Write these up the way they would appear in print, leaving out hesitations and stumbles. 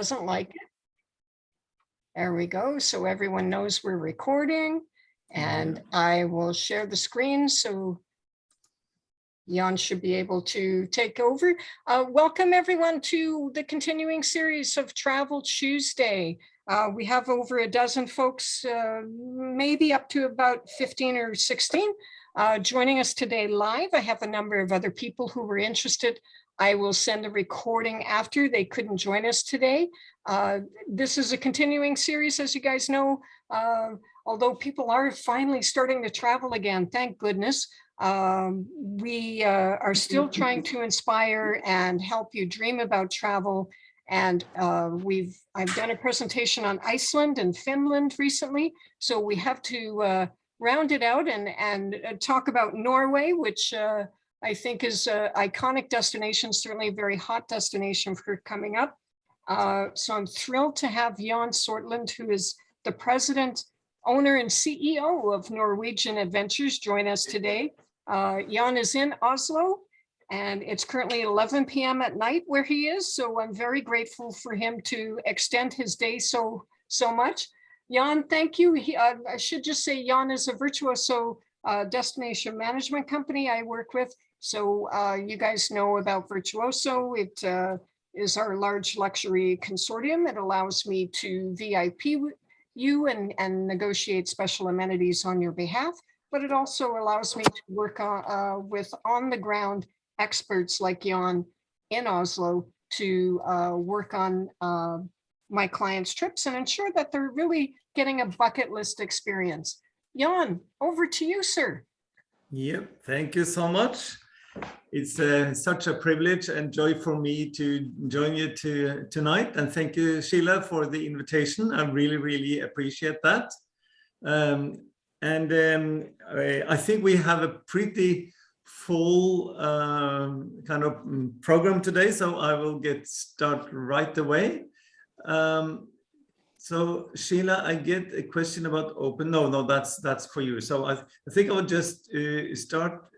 doesn't like it. There we go. So everyone knows we're recording, and I will share the screen so Jan should be able to take over. Welcome everyone to the continuing series of Travel Tuesday. We have over a dozen folks, maybe up to about 15 or 16, joining us today live. I have a number of other people who were interested. I will send a recording after. They couldn't join us today. This is a continuing series, as you guys know, although people are finally starting to travel again, thank goodness. We are still trying to inspire and help you dream about travel. And I've done a presentation on Iceland and Finland recently, so we have to round it out and talk about Norway, which I think is an iconic destination, certainly a very hot destination for coming up. So I'm thrilled to have Jan Sortland, who is the president, owner, and CEO of Norwegian Adventures, join us today. Jan is in Oslo, and it's currently 11 p.m. at night where he is. So I'm very grateful for him to extend his day so much. Jan, thank you. I should just say Jan is a Virtuoso destination management company I work with. So you guys know about Virtuoso. It is our large luxury consortium. It allows me to VIP you and negotiate special amenities on your behalf. But it also allows me to work with on-the-ground experts like Jan in Oslo to work on my clients' trips and ensure that they're really getting a bucket list experience. Jan, over to you, sir. Yep, thank you so much. It's such a privilege and joy for me to join you tonight. And thank you, Sheila, for the invitation. I really, really appreciate that. I think we have a pretty full kind of program today, so I will get started right away. So Sheila, I get a question about open. No, that's for you. So I think I will just start.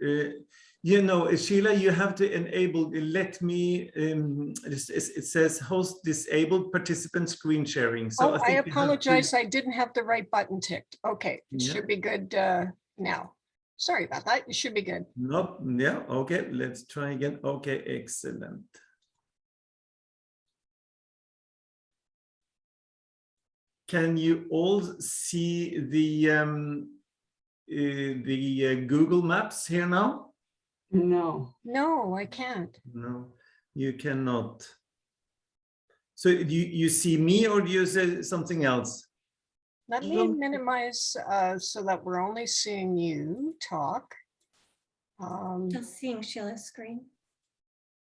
You know, Sheila, you have to enable. Let me. It says host disabled participant screen sharing. So I apologize. I didn't have the right button ticked. Okay, it should be good now. Sorry about that. It should be good. Nope. Yeah. Okay. Let's try again. Okay. Excellent. Can you all see the Google Maps here now? No, I can't. No, you cannot. So you see me, or do you say something else? Let me minimize so that we're only seeing you talk. Just seeing Sheila's screen.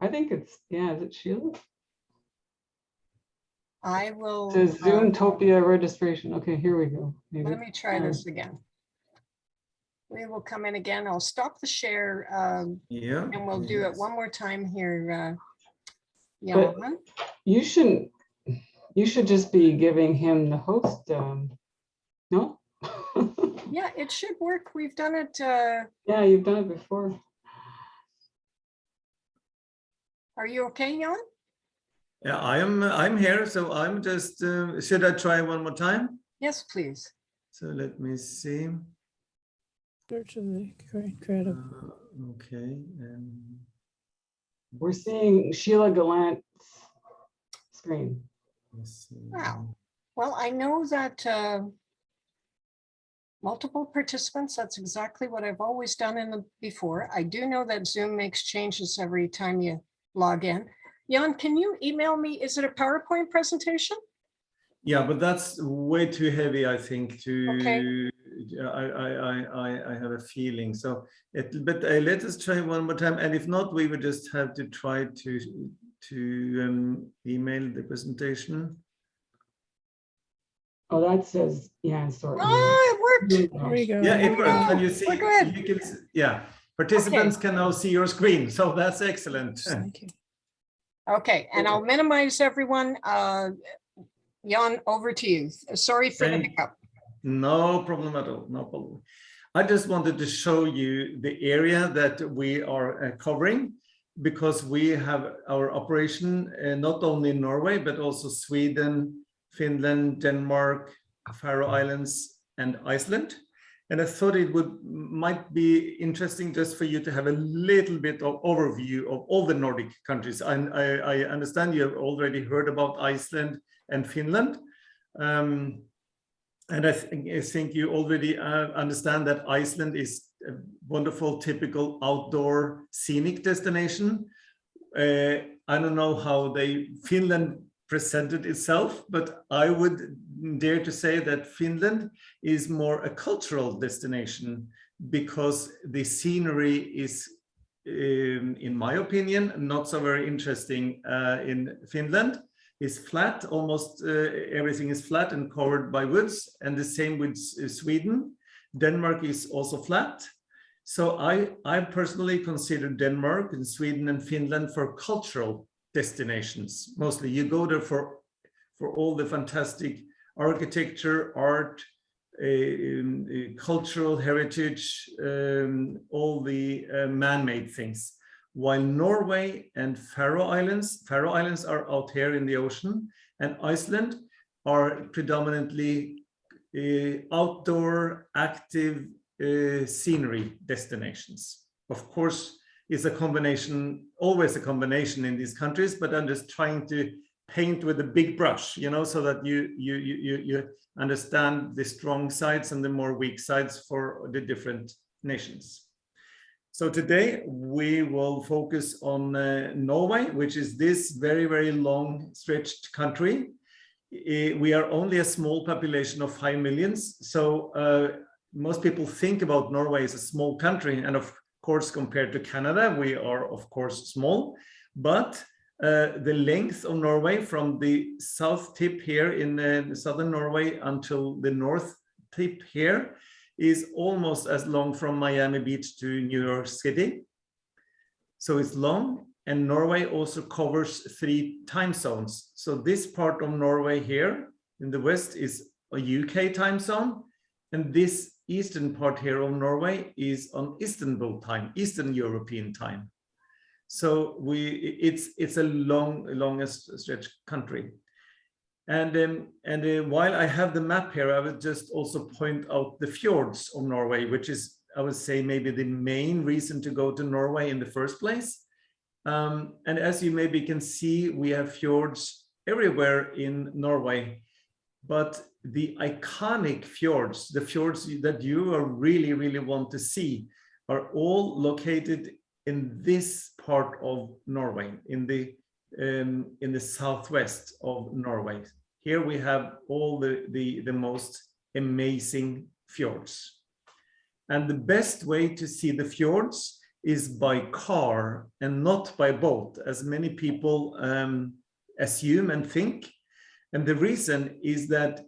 I think it's, is it Sheila? I will. It says Zoomtopia registration. Okay, here we go. Maybe. Let me try this again. We will come in again. I'll stop the share and we'll do it one more time here. You should just be giving him the host. No? Yeah, it should work. We've done it. Yeah, you've done it before. Are you okay, Jan? Yeah, I'm here. So I'm just, should I try one more time? Yes, please. So let me see. Search of the creative. Okay. We're seeing Sheila Gallant's screen. Wow. Well, I know that multiple participants, that's exactly what I've always done before. I do know that Zoom makes changes every time you log in. Jan, can you email me? Is it a PowerPoint presentation? Yeah, but that's way too heavy, I think, to... Okay. I have a feeling. So, let us try one more time. And if not, we would just have to try to email the presentation. Oh, that says, sorry. Oh, it worked. There we go. Yeah, it worked. Can you see? We're good. You can, participants can now see your screen. So that's excellent. Thank you. Okay, and I'll minimize everyone. Jan, over to you. Sorry for the hiccup. No problem at all. No problem. I just wanted to show you the area that we are covering. because we have our operation not only in Norway, but also Sweden, Finland, Denmark, Faroe Islands, and Iceland. And I thought it might be interesting just for you to have a little bit of overview of all the Nordic countries. I understand you have already heard about Iceland and Finland. And I think you already understand that Iceland is a wonderful, typical outdoor scenic destination. I don't know how Finland presented itself, but I would dare to say that Finland is more a cultural destination because the scenery is, in my opinion, not so very interesting in Finland. It's flat, almost everything is flat and covered by woods, and the same with Sweden. Denmark is also flat. So I personally consider Denmark and Sweden and Finland for cultural destinations. Mostly you go there for all the fantastic architecture, art, cultural heritage, all the man-made things. While Norway and Faroe Islands are out here in the ocean, and Iceland are predominantly outdoor, active scenery destinations. Of course, it's a combination, always a combination in these countries, but I'm just trying to paint with a big brush, you know, so that you understand the strong sides and the more weak sides for the different nations. So today we will focus on Norway, which is this very, very long stretched country. We are only a small population of 5 million. So most people think about Norway as a small country, and of course, compared to Canada, we are of course small, but the length of Norway from the south tip here in southern Norway until the north tip here is almost as long from Miami Beach to New York City. So it's long, and Norway also covers 3 time zones. So this part of Norway here in the west is a UK time zone, and this eastern part here of Norway is on Istanbul time, Eastern European time. So it's a longest stretch country. And while I have the map here, I would just also point out the fjords of Norway, which is, I would say, maybe the main reason to go to Norway in the first place. And as you maybe can see, we have fjords everywhere in Norway. But the iconic fjords, the fjords that you really, really want to see, are all located in this part of Norway, in the southwest of Norway. Here we have all the most amazing fjords. And the best way to see the fjords is by car and not by boat, as many people assume and think. And the reason is that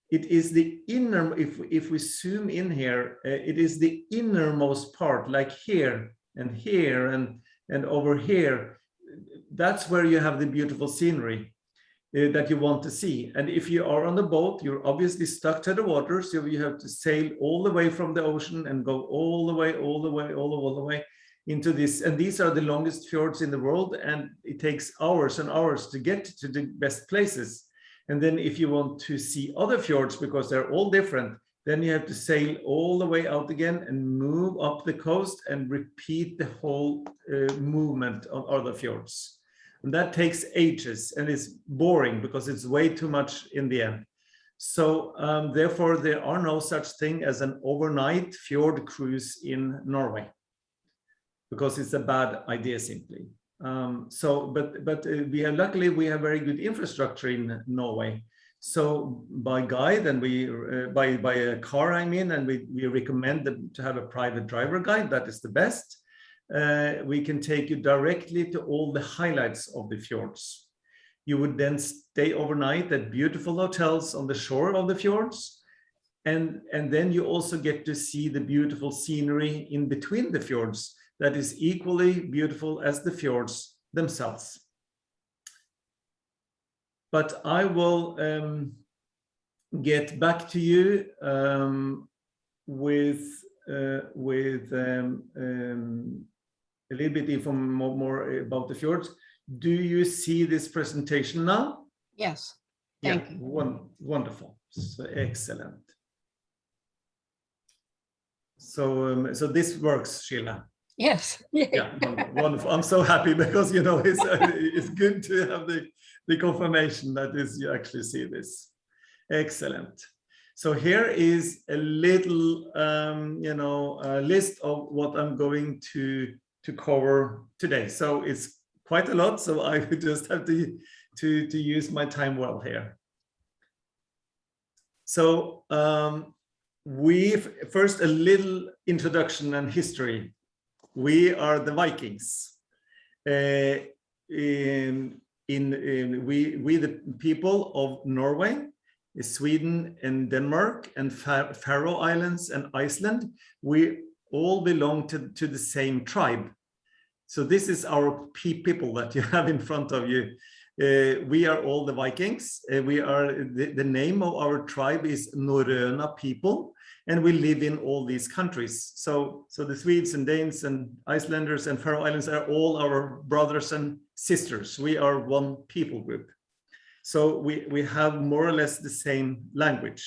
it is the inner, if we zoom in here, it is the innermost part, like here and here and over here. That's where you have the beautiful scenery that you want to see. And if you are on the boat, you're obviously stuck to the water, so you have to sail all the way from the ocean and go all the way into this. And these are the longest fjords in the world, and it takes hours and hours to get to the best places. And then if you want to see other fjords, because they're all different, then you have to sail all the way out again and move up the coast and repeat the whole movement on other fjords. And that takes ages, and it's boring because it's way too much in the end. So therefore, there are no such thing as an overnight fjord cruise in Norway, because it's a bad idea simply. But luckily we have very good infrastructure in Norway. So by guide and by a car, I mean, and we recommend them to have a private driver guide. That is the best. We can take you directly to all the highlights of the fjords. You would then stay overnight at beautiful hotels on the shore of the fjords. And then you also get to see the beautiful scenery in between the fjords that is equally beautiful as the fjords themselves. But I will get back to you with a little bit more about the fjords. Do you see this presentation now? Yes, Yeah, thank you. wonderful. So excellent. So this works, Sheila. Yes. Yeah, wonderful. I'm so happy because, you know, it's good to have the confirmation that is you actually see this. Excellent. So here is a little, you know, list of what I'm going to cover today. So it's quite a lot. So I just have to use my time well here. So first a little introduction and history. We are the Vikings. We the people of Norway, Sweden and Denmark and Faroe Islands and Iceland, we all belong to the same tribe. So this is our people that you have in front of you. We are all the Vikings. We are the name of our tribe is Norröna people, and we live in all these countries. So the Swedes and Danes and Icelanders and Faroe Islands are all our brothers and sisters. We are one people group. So we have more or less the same language.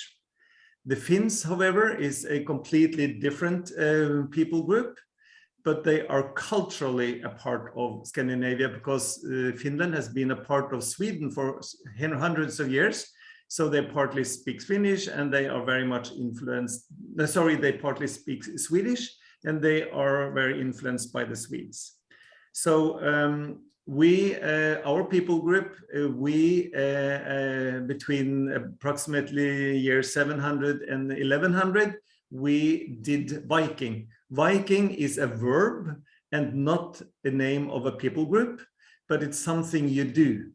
The Finns, however, is a completely different people group, but they are culturally a part of Scandinavia because Finland has been a part of Sweden for hundreds of years. So they partly speak Finnish and they are very much influenced. They partly speak Swedish and they are very influenced by the Swedes. So our people group, between approximately year 700 and 1100, we did Viking. Viking is a verb and not the name of a people group, but it's something you do.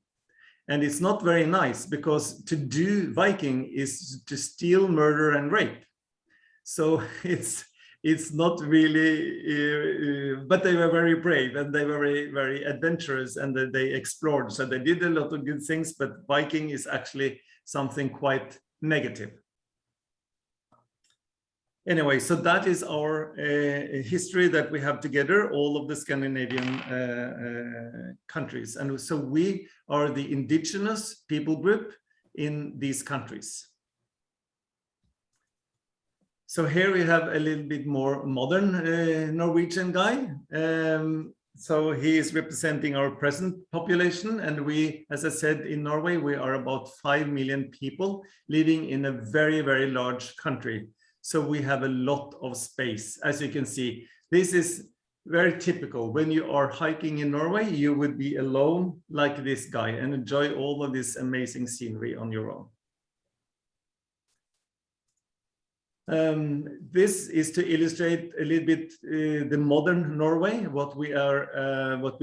And it's not very nice because to do Viking is to steal, murder, and rape. So it's not really, but they were very brave and they were very, very adventurous and they explored. So they did a lot of good things, but Viking is actually something quite negative. Anyway, so that is our history that we have together, all of the Scandinavian countries. And so we are the indigenous people group in these countries. So here we have a little bit more modern Norwegian guy. So he is representing our present population. And we, as I said, in Norway, we are about 5 million people living in a very, very large country. So we have a lot of space. As you can see, this is very typical. When you are hiking in Norway, you would be alone like this guy and enjoy all of this amazing scenery on your own. This is to illustrate a little bit the modern Norway, what we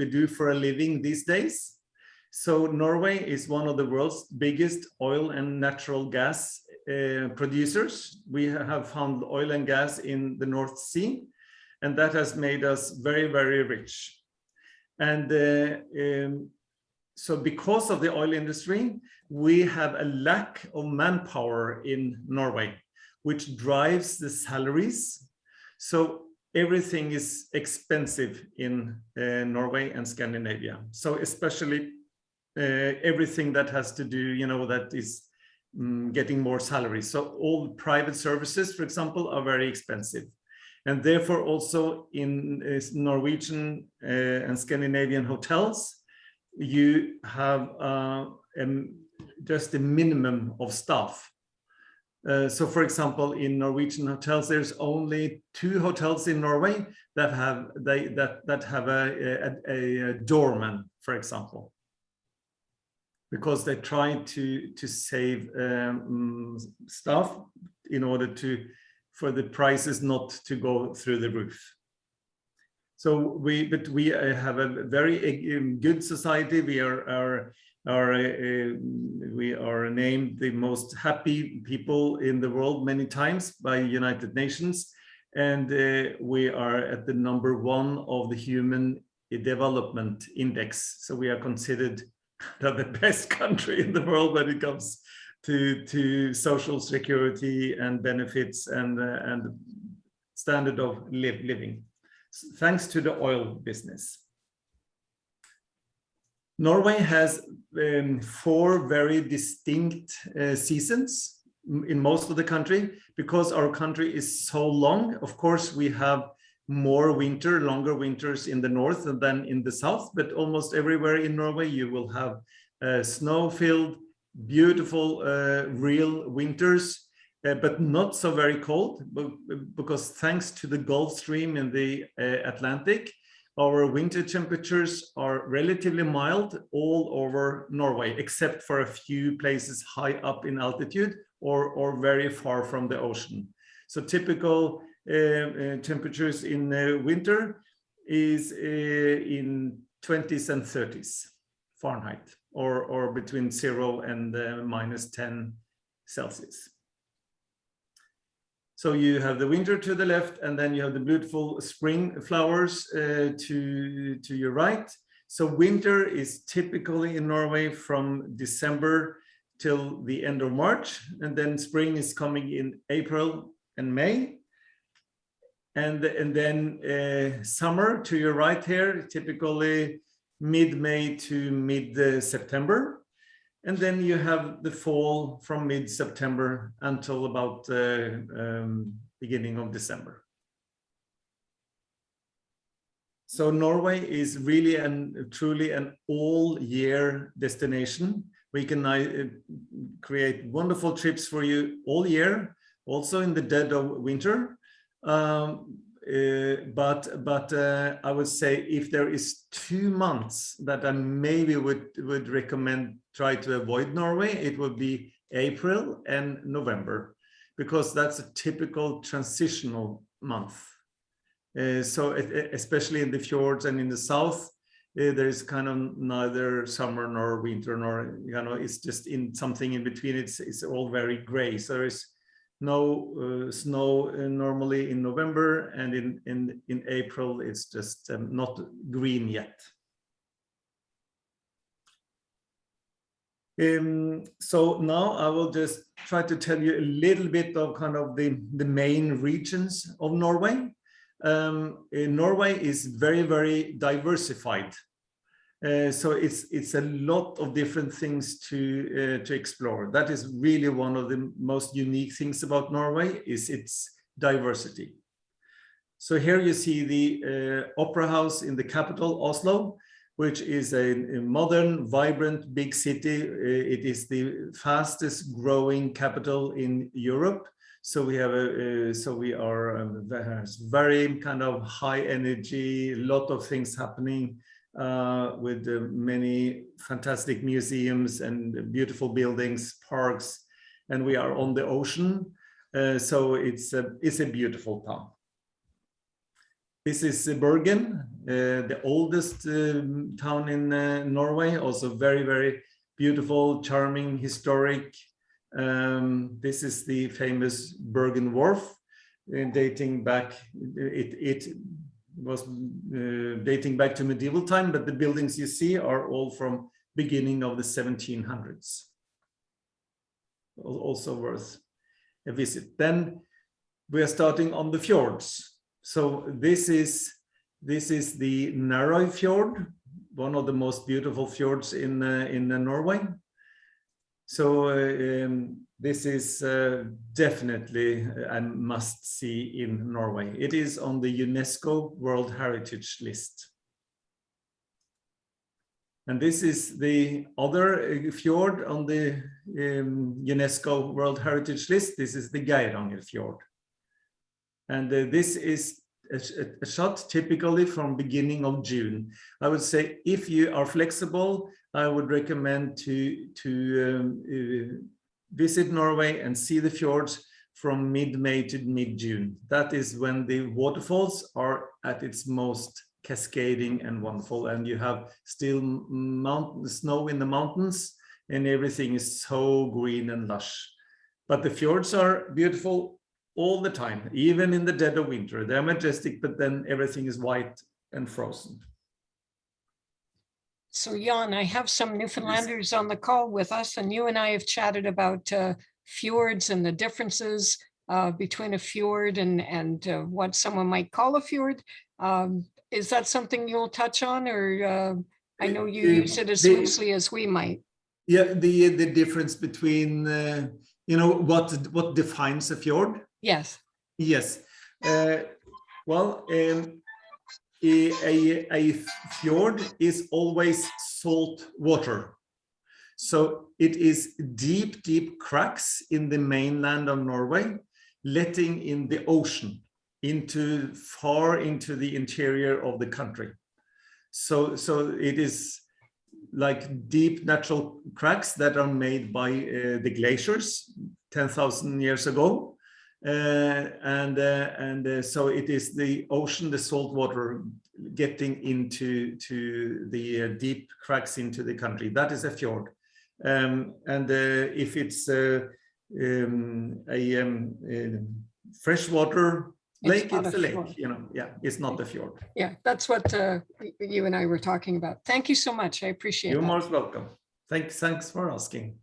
do for a living these days. So Norway is one of the world's biggest oil and natural gas producers. We have found oil and gas in the North Sea, and that has made us very, very rich. And so because of the oil industry, we have a lack of manpower in Norway, which drives the salaries. So everything is expensive in Norway and Scandinavia. So especially everything that has to do, you know, that is getting more salaries. So all private services, for example, are very expensive. And therefore also in Norwegian and Scandinavian hotels, you have just a minimum of staff. So for example, in Norwegian hotels, there's only 2 hotels in Norway that have a doorman, for example, because they try to save staff in order for the prices not to go through the roof. So we have a very good society. We are named the most happy people in the world many times by United Nations, and we are at the #1 of the Human Development Index. So we are considered the best country in the world when it comes to social security and benefits and standard of living. thanks to the oil business. Norway has 4 very distinct seasons in most of the country. Because our country is so long, of course, we have more winter, longer winters in the north than in the south, but almost everywhere in Norway you will have snow-filled, beautiful, real winters, but not so very cold, because thanks to the Gulf Stream in the Atlantic, our winter temperatures are relatively mild all over Norway, except for a few places high up in altitude or very far from the ocean. So typical temperatures in winter is in 20s and 30s Fahrenheit, or between 0 and -10 Celsius. So you have the winter to the left, and then you have the beautiful spring flowers to your right. So winter is typically in Norway from December till the end of March, and then spring is coming in April and May. And then summer to your right here, typically mid-May to mid-September. And then you have the fall from mid-September until about beginning of December. So Norway is really truly an all-year destination. We can create wonderful trips for you all year, also in the dead of winter. But I would say if there is 2 months that I maybe would recommend try to avoid Norway, it would be April and November, because that's a typical transitional month. So especially in the fjords and in the south, there is kind of neither summer nor winter, nor, you know, it's just in something in between. It's all very gray. So there is no snow normally in November, and in April it's just not green yet. So now I will just try to tell you a little bit of kind of the main regions of Norway. Norway is very, very diversified. So it's a lot of different things to explore. That is really one of the most unique things about Norway, is its diversity. So here you see the Opera House in the capital, Oslo, which is a modern, vibrant, big city. It is the fastest growing capital in Europe. So we have there's very kind of high energy, a lot of things happening, with many fantastic museums and beautiful buildings, parks, and we are on the ocean. So it's a beautiful town. This is Bergen, the oldest town in Norway, also very, very beautiful, charming, historic. This is the famous Bergen Wharf, dating back, it was dating back to medieval time, but the buildings you see are all from beginning of the 1700s. Also worth a visit. Then we are starting on the fjords. So this is the Narrow Fjord, one of the most beautiful fjords in Norway. So this is definitely a must-see in Norway. It is on the UNESCO World Heritage List. And this is the other fjord on the UNESCO World Heritage List. This is the Geiranger Fjord. And this is a shot typically from beginning of June. I would say if you are flexible, I would recommend to visit Norway and see the fjords from mid-May to mid-June. That is when the waterfalls are at its most cascading and wonderful, and you have still snow in the mountains, and everything is so green and lush. But the fjords are beautiful all the time, even in the dead of winter. They're majestic, but then everything is white and frozen. So Jan, I have some Newfoundlanders on the call with us, and you and I have chatted about fjords and the differences. between a fjord and what someone might call a fjord. Is that something you'll touch on, or I know you use it as loosely as we might? Yeah, the difference between what defines a fjord. Yes. Yes. Well, a fjord is always salt water. So it is deep cracks in the mainland of Norway, letting in the ocean far into the interior of the country. So it is like deep natural cracks that are made by the glaciers 10,000 years ago. So it is the ocean, the salt water getting into the deep cracks into the country. That is a fjord. If it's a freshwater lake, it's a lake, it's not a fjord. Yeah, that's what you and I were talking about. Thank you so much. I appreciate it. You're most welcome. Thanks for asking.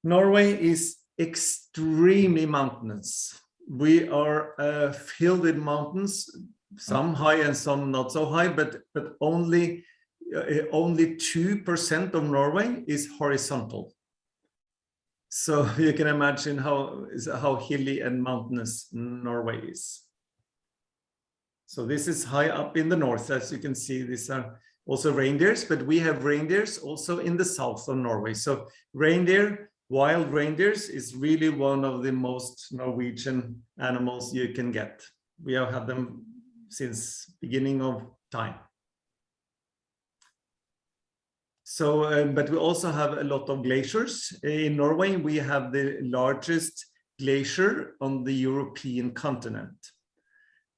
Norway is extremely mountainous. We are filled with mountains, some high and some not so high, but only 2% of Norway is horizontal. So you can imagine how hilly and mountainous Norway is. So this is high up in the north. As you can see, these are also reindeers, but we have reindeers also in the south of Norway. So wild reindeers is really one of the most Norwegian animals you can get. We have had them since beginning of time. So, but we also have a lot of glaciers. In Norway, we have the largest glacier on the European continent.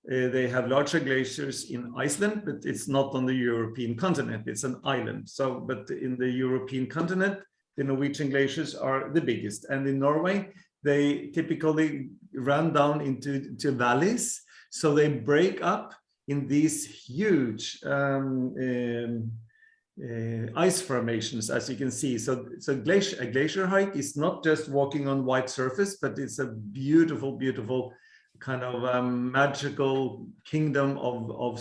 They have larger glaciers in Iceland, but it's not on the European continent, it's an island. So, but in the European continent, the Norwegian glaciers are the biggest. And in Norway, they typically run down into valleys. So they break up in these huge ice formations, as you can see. So a glacier hike is not just walking on white surface, but it's a beautiful kind of magical kingdom of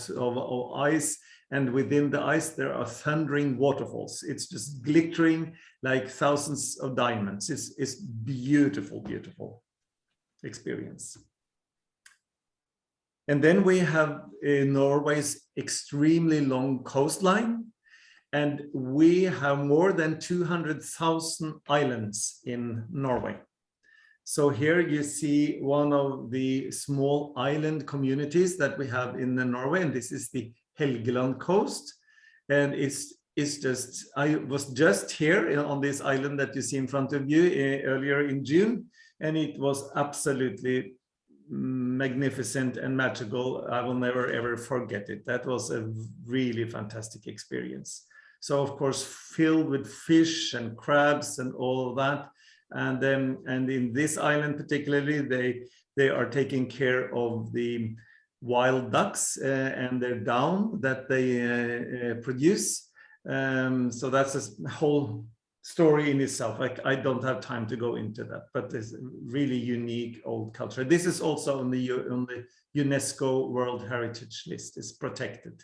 ice. And within the ice, there are thundering waterfalls. It's just glittering like thousands of diamonds. It's beautiful experience. And then we have Norway's extremely long coastline. And we have more than 200,000 islands in Norway. So here you see one of the small island communities that we have in Norway, and this is the Helghland Coast. And I was just here on this island that you see in front of you earlier in June, and it was absolutely magnificent and magical. I will never ever forget it. That was a really fantastic experience. So of course, filled with fish and crabs and all of that. And in this island particularly, they are taking care of the wild ducks and their down that they produce. So that's a whole story in itself. I don't have time to go into that, but it's really unique old culture. This is also on the UNESCO World Heritage List. It's protected.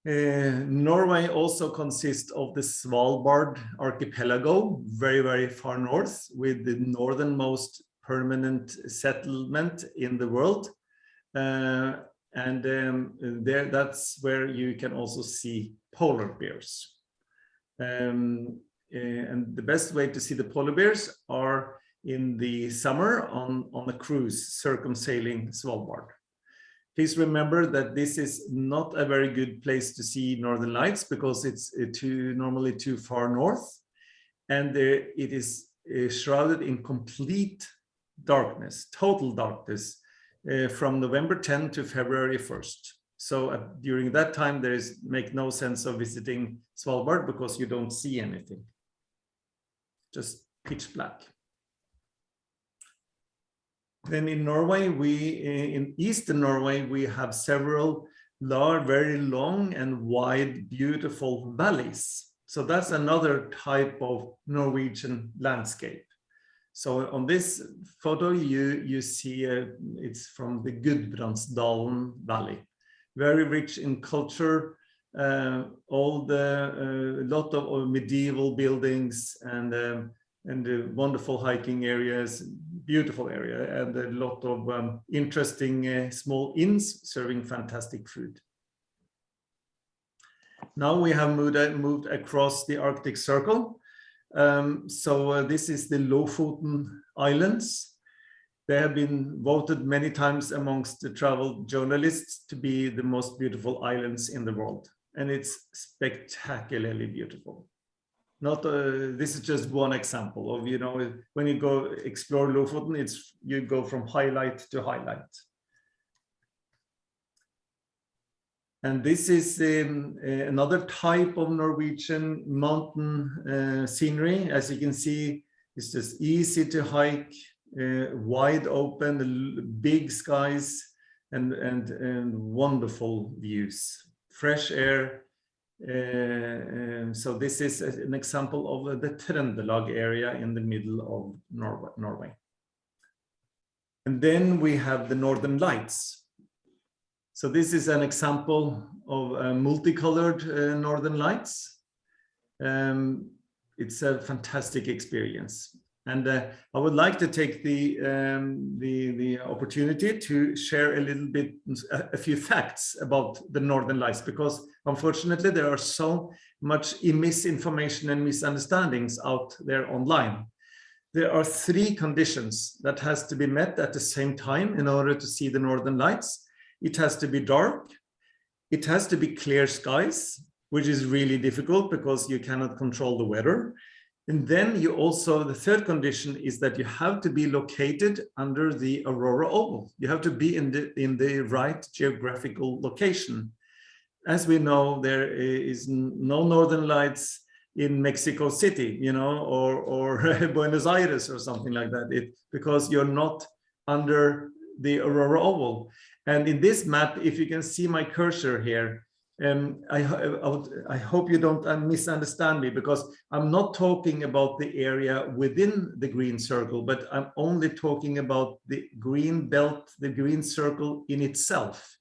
Norway also consists of the Svalbard archipelago, very far north, with the northernmost permanent settlement in the world. That's where you can also see polar bears. And the best way to see the polar bears are in the summer on a cruise circumsailing Svalbard. Please remember that this is not a very good place to see northern lights because it's normally too far north, and it is shrouded in complete darkness, total darkness, from November 10 to February 1st. So during that time, make no sense of visiting Svalbard because you don't see anything, just pitch black. Then in Norway, in eastern Norway, we have several very long and wide, beautiful valleys. So that's another type of Norwegian landscape. So on this photo, you see it's from the Gudbrandsdalen Valley, very rich in culture, lot of medieval buildings and wonderful hiking areas, beautiful area, and a lot of interesting small inns serving fantastic food. Now we have moved across the Arctic Circle. This is the Lofoten Islands. They have been voted many times amongst the travel journalists to be the most beautiful islands in the world. And it's spectacularly beautiful. This is just one example of, when you go explore Lofoten, you go from highlight to highlight. And this is another type of Norwegian mountain scenery. As you can see, it's just easy to hike, wide open, big skies, and wonderful views, fresh air. So this is an example of the Trøndelag area in the middle of Norway. And then we have the Northern Lights. So this is an example of multicolored Northern Lights. It's a fantastic experience. And I would like to take the opportunity to share a little bit, a few facts about the Northern Lights, because unfortunately there are so much misinformation and misunderstandings out there online. There are 3 conditions that has to be met at the same time in order to see the Northern Lights. It has to be dark, it has to be clear skies, which is really difficult because you cannot control the weather. And then the third condition is that you have to be located under the aurora oval. You have to be in the right geographical location. As we know, there is no Northern Lights in Mexico City, or Buenos Aires or something like that, because you're not under the aurora oval. And in this map, if you can see my cursor here, I hope you don't misunderstand me, because I'm not talking about the area within the green circle, but I'm only talking about the green belt, the green circle in itself.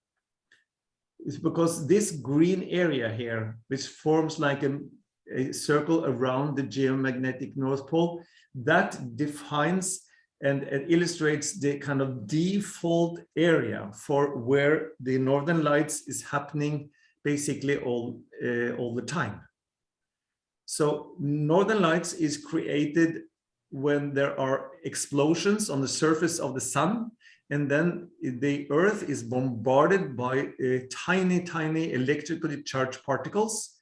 It's because this green area here, which forms like a circle around the geomagnetic North Pole, that defines and it illustrates the kind of default area for where the Northern Lights is happening basically all the time. So Northern Lights is created when there are explosions on the surface of the sun, and then the Earth is bombarded by tiny, tiny electrically charged particles.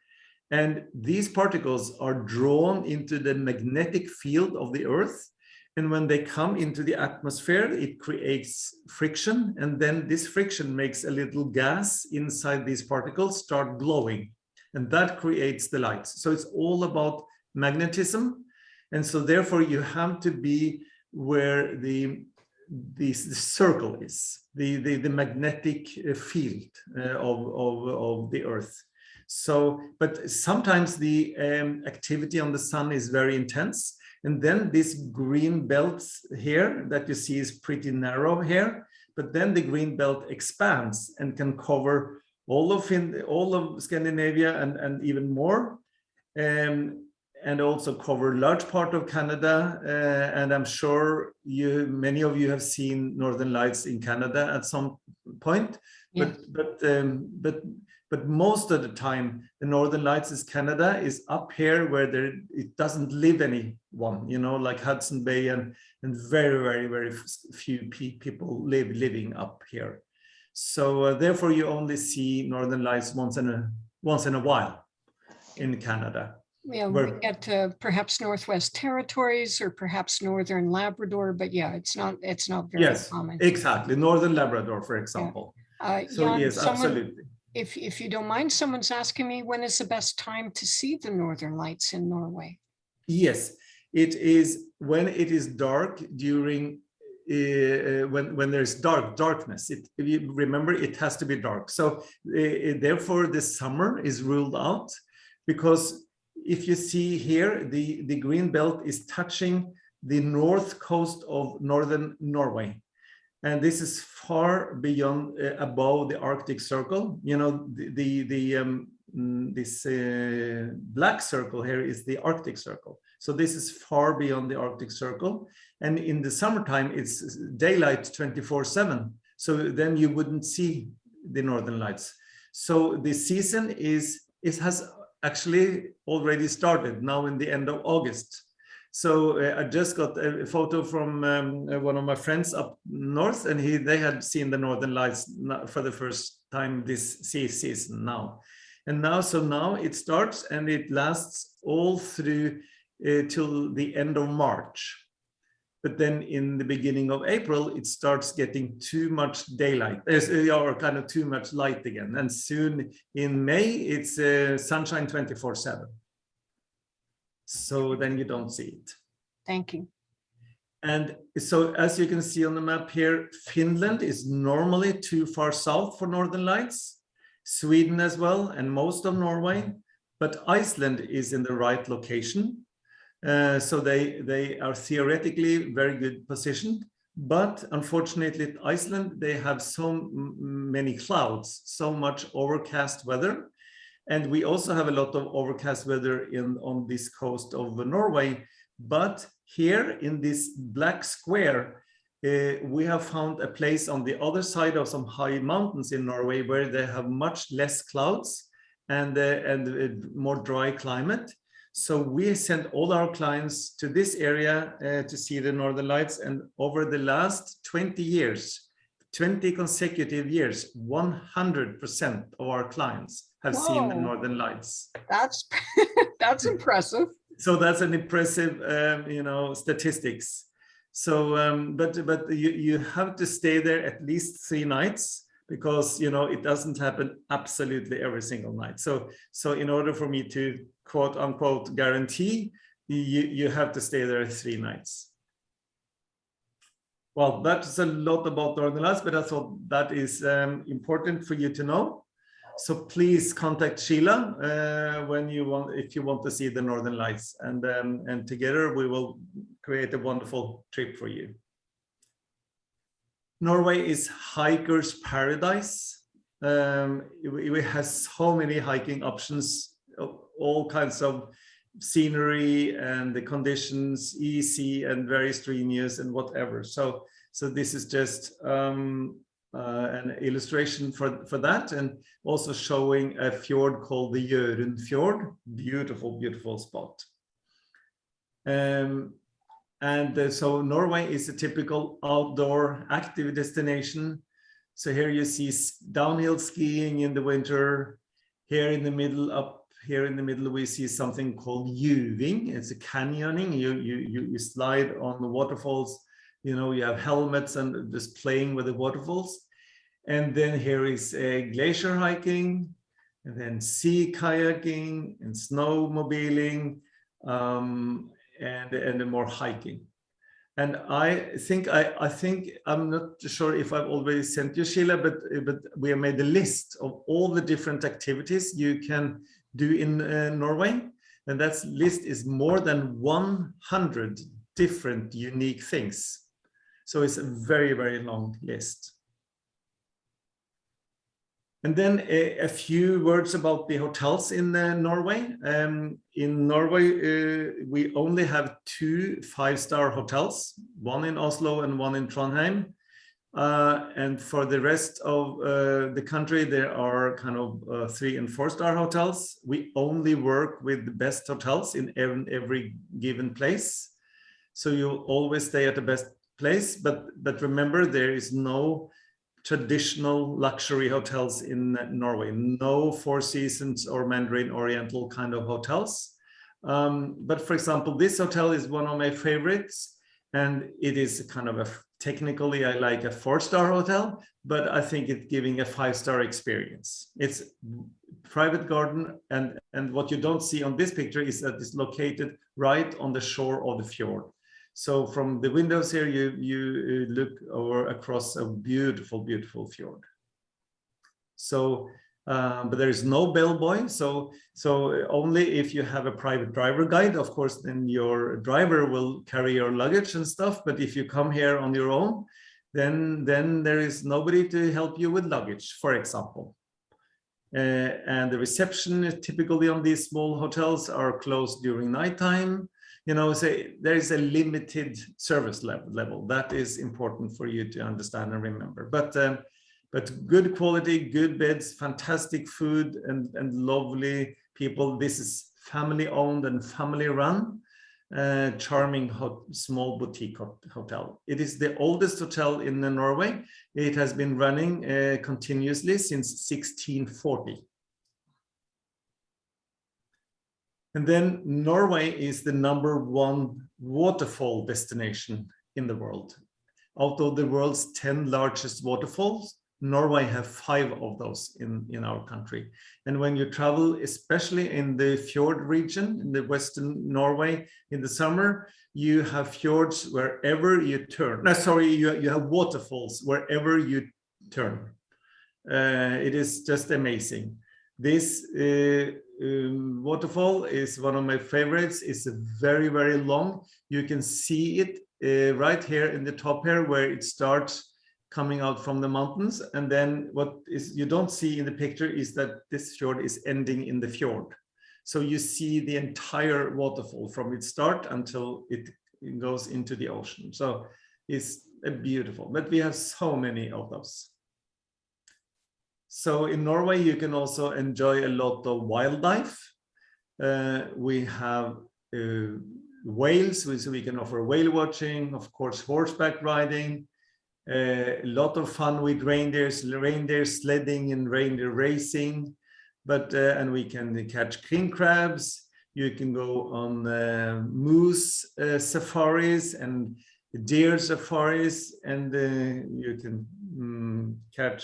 And these particles are drawn into the magnetic field of the Earth. And when they come into the atmosphere, it creates friction. And then this friction makes a little gas inside these particles start glowing. And that creates the lights. So it's all about magnetism. And so therefore you have to be where the circle is, the magnetic field of the Earth. So, but sometimes the activity on the sun is very intense. And then this green belt here that you see is pretty narrow here, but then the green belt expands and can cover all of Scandinavia and even more, and also cover large part of Canada. And I'm sure many of you have seen Northern Lights in Canada at some point, Yeah. But most of the time, the Northern Lights is Canada is up here where it doesn't live anyone, like Hudson Bay and very, very, very few people living up here. So therefore, you only see Northern Lights once in a while in Canada. Yeah, we get perhaps Northwest Territories or perhaps Northern Labrador, but yeah, it's not very common. Exactly. Northern Labrador, for example. So Jan, yes, absolutely. If you don't mind, someone's asking me, when is the best time to see the Northern Lights in Norway? Yes, it is when it is dark during when there's darkness. If you remember, it has to be dark. So therefore, the summer is ruled out, because if you see here, the green belt is touching the north coast of northern Norway. And this is far beyond, above the Arctic Circle. You know, this black circle here is the Arctic Circle. So this is far beyond the Arctic Circle. And in the summertime, it's daylight 24/7. So then you wouldn't see the Northern Lights. So the season has actually already started now in the end of August. So I just got a photo from one of my friends up north, and they had seen the Northern Lights for the first time this season now. And now it starts and it lasts all through till the end of March. But then in the beginning of April, it starts getting too much daylight, or kind of too much light again. And soon in May, it's sunshine 24/7. So then you don't see it. Thank you. And so as you can see on the map here, Finland is normally too far south for Northern Lights, Sweden as well, and most of Norway, but Iceland is in the right location. So they are theoretically very good positioned, but unfortunately Iceland, they have so many clouds, so much overcast weather. And we also have a lot of overcast weather on this coast of Norway. But here in this black square, we have found a place on the other side of some high mountains in Norway where they have much less clouds and more dry climate. So we sent all our clients to this area to see the Northern Lights. And over the last 20 years, 20 consecutive years, 100% of our clients have seen the Northern Lights. That's that's impressive. So that's an impressive, statistics. So, but you have to stay there at least 3 nights because it doesn't happen absolutely every single night. So in order for me to quote unquote guarantee, you have to stay there 3 nights. Well, that's a lot about Northern Lights, but I thought that is important for you to know. So please contact Sheila if you want to see the Northern Lights, and together we will create a wonderful trip for you. Norway is hiker's paradise. We have so many hiking options, all kinds of scenery, and the conditions easy and very strenuous and whatever. So this is just an illustration for that, and also showing a fjord called the Fjord. Beautiful, beautiful spot. So Norway is a typical outdoor active destination. So here you see downhill skiing in the winter. Here in the middle, we see something called juving. It's a canyoning. You slide on the waterfalls. You have helmets and just playing with the waterfalls. And then here is glacier hiking, and then sea kayaking and snowmobiling, and more hiking. And I think I'm not sure if I've already sent you, Sheila, but we have made a list of all the different activities you can do in Norway. And that list is more than 100 different unique things. So it's a very, very long list. And then a few words about the hotels in Norway. In Norway, we only have 2 5-star hotels, one in Oslo and one in Trondheim. And for the rest of the country, there are kind of 3- and 4-star hotels. We only work with the best hotels in every given place. So you'll always stay at the best place, but remember, there is no traditional luxury hotels in Norway, no Four Seasons or Mandarin Oriental kind of hotels. But for example, this hotel is one of my favorites, and it is kind of technically I like a 4-star hotel, but I think it's giving a 5-star experience. It's private garden, and what you don't see on this picture is that it's located right on the shore of the fjord. So from the windows here, you look across a beautiful, beautiful fjord. So but there is no bellboy. So only if you have a private driver guide, of course, then your driver will carry your luggage and stuff. But if you come here on your own, then there is nobody to help you with luggage, for example. And the reception is typically on these small hotels are closed during nighttime. You know, say there is a limited service level. That is important for you to understand and remember. But good quality, good beds, fantastic food, and lovely people. This is family owned and family run. Charming small boutique hotel. It is the oldest hotel in Norway. It has been running continuously since 1640. And then Norway is the #1 waterfall destination in the world. Out of the world's 10 largest waterfalls, Norway have 5 of those in our country. And when you travel, especially in the Fjord region, in the Western Norway in the summer, you have fjords wherever you turn. No, sorry, you have waterfalls wherever you turn. It is just amazing. This waterfall is one of my favorites. It's very, very long. You can see it right here in the top here where it starts coming out from the mountains, and then what is you don't see in the picture is that this fjord is ending in the fjord. So you see the entire waterfall from its start until it goes into the ocean. So it's beautiful, but we have so many of those. So in Norway, you can also enjoy a lot of wildlife. We have whales, so we can offer whale watching, of course, horseback riding, a lot of fun with reindeer sledding and reindeer racing, but and we can catch king crabs. You can go on moose safaris and deer safaris, and you can catch,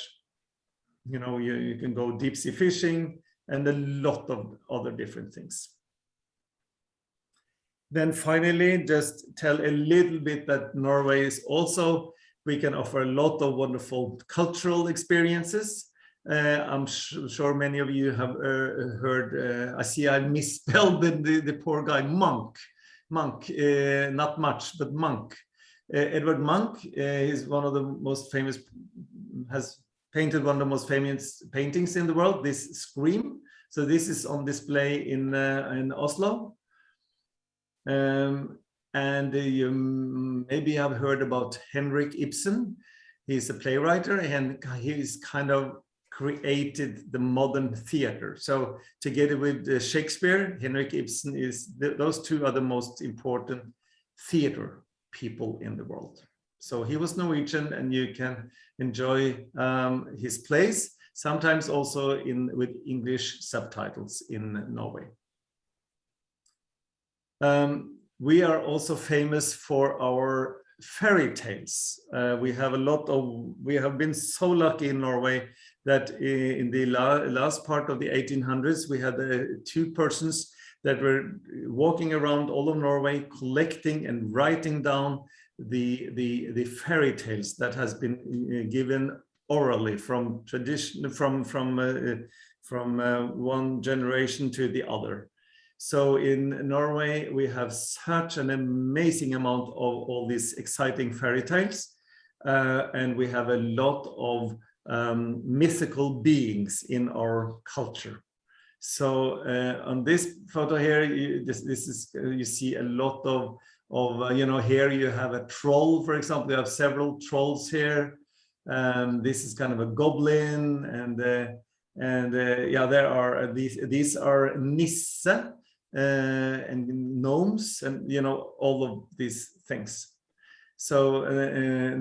you know, you can go deep sea fishing and a lot of other different things. Then finally, just tell a little bit that Norway is also, we can offer a lot of wonderful cultural experiences. I'm sure many of you have heard, I see I misspelled the poor guy, Munch, not much, but Munch. Edvard Munch is one of the most famous, has painted one of the most famous paintings in the world, this Scream. So this is on display in Oslo. And you maybe have heard about Henrik Ibsen. He's a playwright, and he's kind of created the modern theater. So together with Shakespeare, Henrik Ibsen is, those two are the most important theater people in the world. So he was Norwegian, and you can enjoy his plays, sometimes also with English subtitles in Norway. We are also famous for our fairy tales. We have been so lucky in Norway that in the last part of the 1800s, we had 2 persons that were walking around all of Norway, collecting and writing down the fairy tales that has been given orally from tradition, from one generation to the other. So in Norway, we have such an amazing amount of all these exciting fairy tales, and we have a lot of mythical beings in our culture. So on this photo here, you see a lot of you know, here you have a troll, for example. You have several trolls here. This is kind of a goblin, and yeah, there are these are nisse. And gnomes, and you know, all of these things. So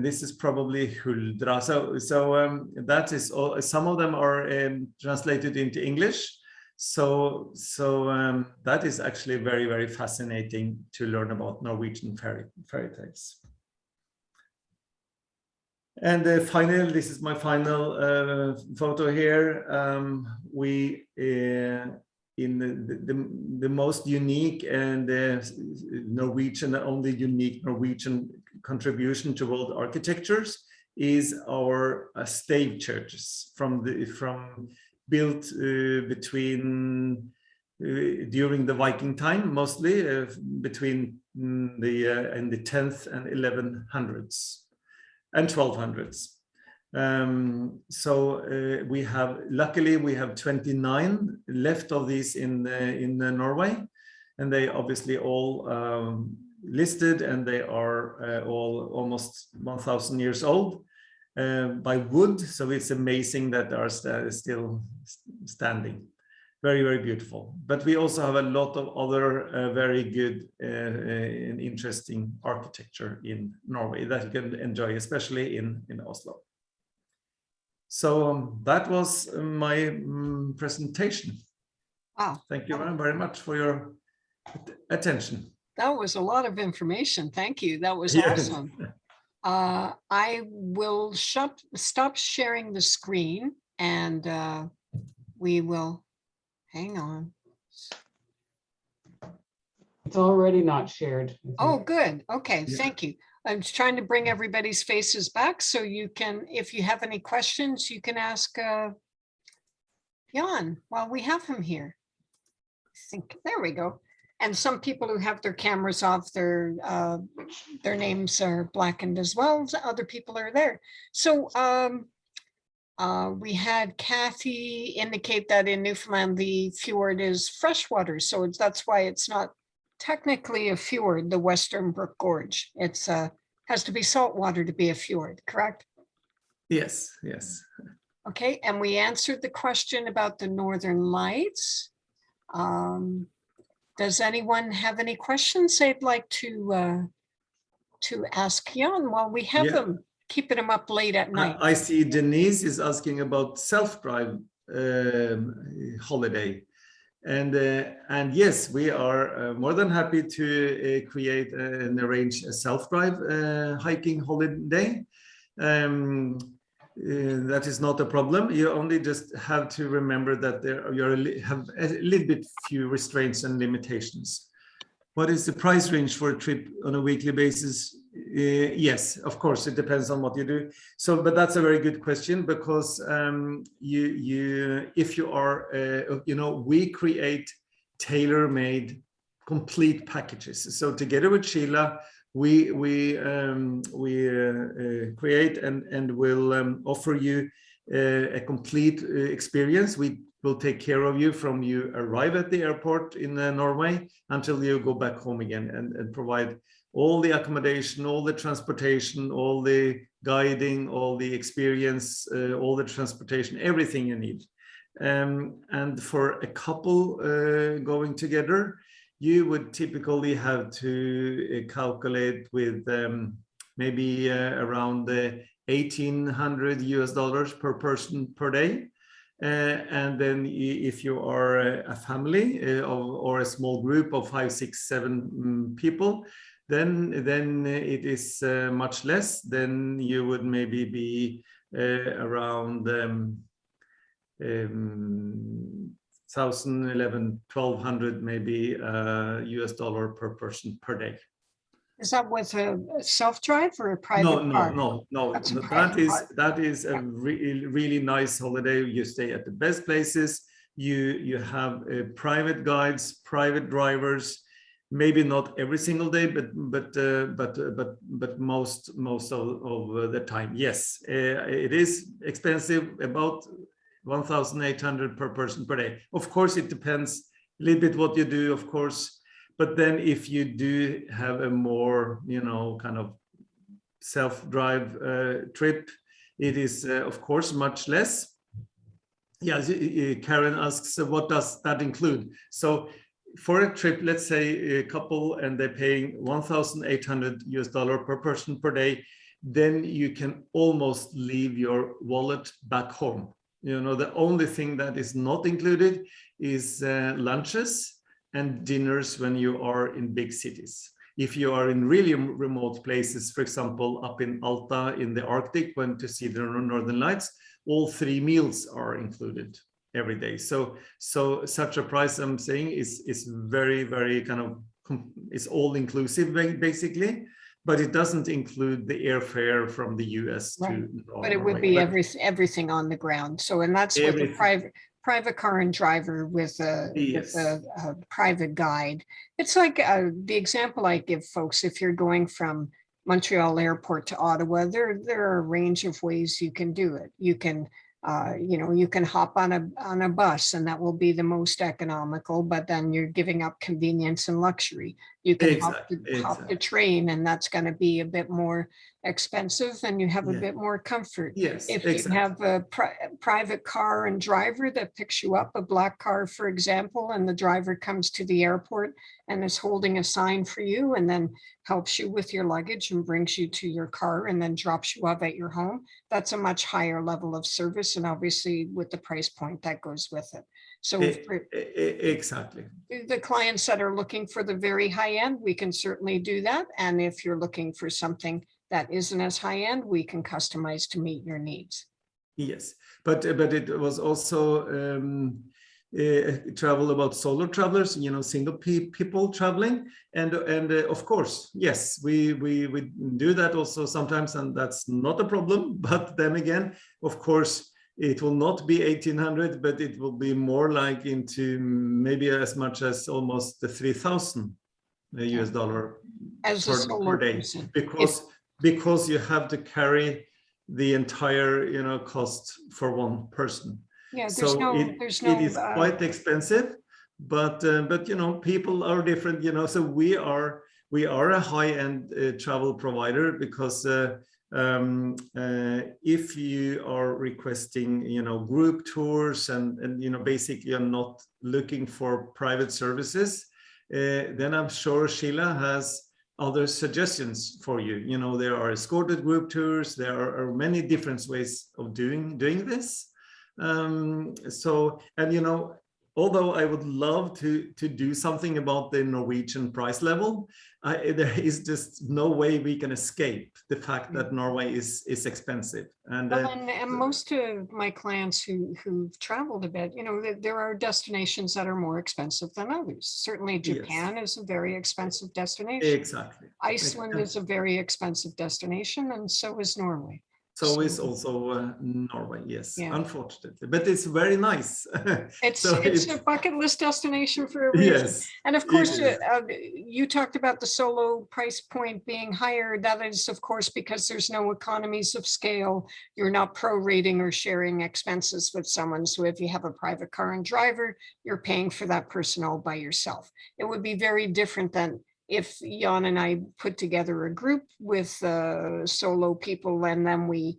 this is probably Huldra. So that is all. Some of them are translated into English. So that is actually very, very fascinating to learn about Norwegian fairy tales. And finally, this is my final photo here. In the most unique and Norwegian, only unique Norwegian contribution to world architectures is our stave churches from built during the Viking time, mostly between in the 10th and 1100s and 1200s. Luckily we have 29 left of these in Norway, and they obviously all listed, and they are all almost 1,000 years old by wood. So it's amazing that they are still standing. Very, very beautiful. But we also have a lot of other very good and interesting architecture in Norway that you can enjoy, especially in Oslo. So that was my presentation. Wow. Thank you very much for your attention. That was a lot of information. Thank you. That was Yes. awesome. I will stop sharing the screen, and we will, hang on. It's already not shared. Oh, good. Okay, Yeah. thank you. I'm just trying to bring everybody's faces back so you can, if you have any questions, you can ask Jan while we have him here. I think, there we go. And some people who have their cameras off, their names are blackened as well. Other people are there. So we had Kathy indicate that in Newfoundland, the fjord is freshwater. So that's why it's not technically a fjord, the Western Brook Gorge. It's has to be saltwater to be a fjord, correct? Yes, yes. Okay, and we answered the question about the Northern Lights. Does anyone have any questions they'd like to ask Jan while we have Yeah. them, keeping them up late at night? I see Denise is asking about self-drive holiday. And yes, we are more than happy to create and arrange a self-drive hiking holiday. That is not a problem. You only just have to remember that you have a little bit few restraints and limitations. What is the price range for a trip on a weekly basis? Yes, of course, it depends on what you do. So, but that's a very good question, because if you are, we create tailor-made complete packages. So together with Sheila, we create and will offer you a complete experience. We will take care of you from you arrive at the airport in Norway until you go back home again, and provide all the accommodation, all the transportation, all the guiding, all the experience, all the transportation, everything you need. And for a couple going together, you would typically have to calculate with maybe around $1,800 per person per day. And then if you are a family or a small group of 5, 6, 7 people, then it is much less. Then you would maybe be around $1,000, $1,100, $1,200 maybe US dollar per person per day. Is that with a self-drive or a private car? No. That's a private car. That is a really nice holiday. You stay at the best places. You have private guides, private drivers. Maybe not every single day, but most of the time. Yes, it is expensive, about 1,800 per person per day. Of course, it depends a little bit what you do, of course. But then if you do have a more, kind of self-drive trip, it is, of course, much less. Yeah, Karen asks, what does that include? So for a trip, let's say a couple, and they're paying $1,800 US per person per day, then you can almost leave your wallet back home. The only thing that is not included is lunches and dinners when you are in big cities. If you are in really remote places, for example, up in Alta in the Arctic, when to see the Northern Lights, all 3 meals are included every day. So such a price, I'm saying, is very, very kind of, it's all inclusive basically, but it doesn't include the airfare from the US to Norway. But it would be everything on the ground. So, and that's with a private car and driver with Yes. a private guide. It's like the example I give folks, if you're going from Montreal Airport to Ottawa, there are a range of ways you can do it. You can you can hop on a bus and that will be the most economical, but then you're giving up convenience and luxury. You can hop the train and that's going to be a bit more expensive and you have a bit more comfort. Yes, if you have a private car and driver that picks you up, a black car, for example, and the driver comes to the airport and is holding a sign for you and then helps you with your luggage and brings you to your car and then drops you off at your home, that's a much higher level of service. And obviously with the price point that goes with it. So exactly. The clients that are looking for the very high end, we can certainly do that. And if you're looking for something that isn't as high end, we can customize to meet your needs. Yes, but it was also travel about solo travelers, single people traveling, and of course, yes, we do that also sometimes, and that's not a problem. But then again, of course, it will not be 1,800, but it will be more like into maybe as much as almost the 3,000 US dollar as a solo per day, person. because you have to carry the entire cost for one person. Yeah, it is quite expensive, but people are different, so we are a high-end travel provider, because if you are requesting group tours and basically you're not looking for private services, then I'm sure Sheila has other suggestions for you. There are escorted group tours. There are many different ways of doing this. Although I would love to do something about the Norwegian price level, there is just no way we can escape the fact that Norway is expensive. And most of my clients who've traveled a bit, there are destinations that are more expensive than others. Certainly Japan is a very expensive destination. Exactly. Iceland is a very expensive destination, and so is Norway. So is also Norway, yes, unfortunately, but it's very nice. It's a bucket list destination for a reason. Yes, and of course, you talked about the solo price point being higher. That is, of course, because there's no economies of scale. You're not prorating or sharing expenses with someone. So if you have a private car and driver, you're paying for that person all by yourself. It would be very different than if Jan and I put together a group with solo people and then we